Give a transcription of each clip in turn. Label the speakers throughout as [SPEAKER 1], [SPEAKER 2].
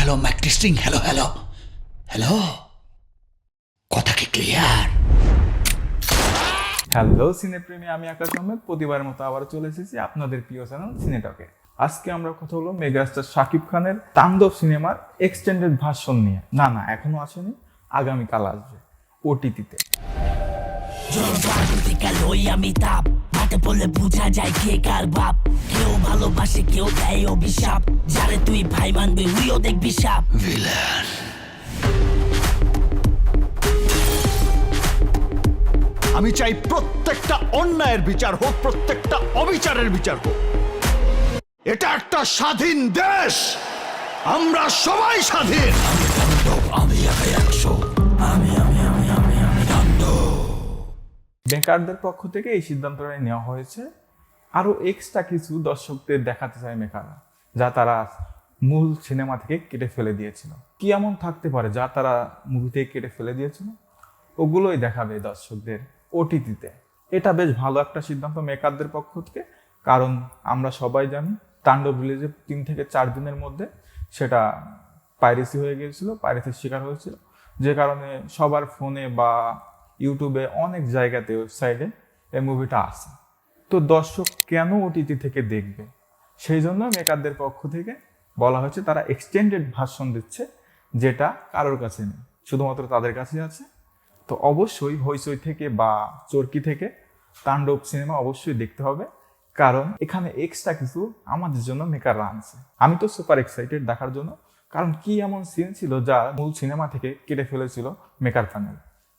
[SPEAKER 1] Hello ম্যাকটি Singh, hello hello hello, কথা কি ক্লিয়ার?
[SPEAKER 2] হ্যালো সিনেপ্রেমী, আমি আকাশ আহমেদ প্রতিবারের মতো আবার চলে এসেছি আপনাদের প্রিয় চ্যানেল সিনেটকে। আজকে আমরা কথা হলো মেগাস্টার শাকিব খানের তাণ্ডব সিনেমার এক্সটেন্ডেড ভার্সন নিয়ে। না এখনো আসেনি, আগামীকাল আসবে ওটিটিতে।
[SPEAKER 3] আমি তাপ মাঠে পড়লে বুঝা যায় কে কার বাপ। কেউ ভালোবাসে, কেউ দেয় অভিশাপ। যারে তুই ভাই মানবি, উইও দেখবি সাপ।
[SPEAKER 4] আমি চাই প্রত্যেকটা অন্যায়ের বিচার হোক, প্রত্যেকটা অবিচারের বিচার হোক। এটা একটা স্বাধীন দেশ, আমরা সবাই স্বাধীন।
[SPEAKER 2] মেকারদের পক্ষ থেকে এই সিদ্ধান্তটা নেওয়া হয়েছে। আরো এক্সট্রা কিছু দর্শকদের দেখাতে চায় মেকাররা, যা তারা মূল সিনেমা থেকে কেটে ফেলে দিয়েছিল। কি এমন থাকতে পারে যা তারা মুভি থেকে কেটে ফেলে দিয়েছিল? ওগুলোই দেখাবে দর্শকদের ওটিটিতে। এটা বেশ ভালো একটা সিদ্ধান্ত মেকারদের পক্ষ থেকে, কারণ আমরা সবাই জানি তাণ্ডব রিলিজের 3 থেকে 4 দিনের মধ্যে সেটা পাইরেসি হয়ে গিয়েছিল, পাইরেসির শিকার হয়েছিল, যে কারণে সবার ফোনে বা ইউটিউবে অনেক জায়গাতে, ওয়েবসাইটে এই মুভিটা আসে। তো দর্শক কেন ওটিটি থেকে দেখবে? সেই জন্য মেকারদের পক্ষ থেকে বলা হয়েছে তারা এক্সটেন্ডেড ভার্সন দিচ্ছে, যেটা কারোর কাছে নেই, শুধুমাত্র তাদের কাছেই আছে। তো অবশ্যই হইচই থেকে বা চরকি থেকে তাণ্ডব সিনেমা অবশ্যই দেখতে হবে, কারণ এখানে এক্সট্রা কিছু আমাদের জন্য মেকাররা আনছে। আমি তো সুপার এক্সাইটেড দেখার জন্য, কারণ কি এমন সিন ছিল যা মূল সিনেমা থেকে কেটে ফেলেছিল মেকার প্যানেল,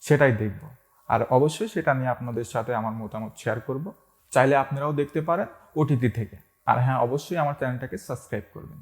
[SPEAKER 2] সেটাই দেখব। আর অবশ্যই সেটা নিয়ে আপনাদের সাথে আমার মতামত শেয়ার করব। চাইলে আপনারাও দেখতে পারেন ওটিটি থেকে। আর হ্যাঁ, অবশ্যই আমার চ্যানেলটাকে সাবস্ক্রাইব করবেন।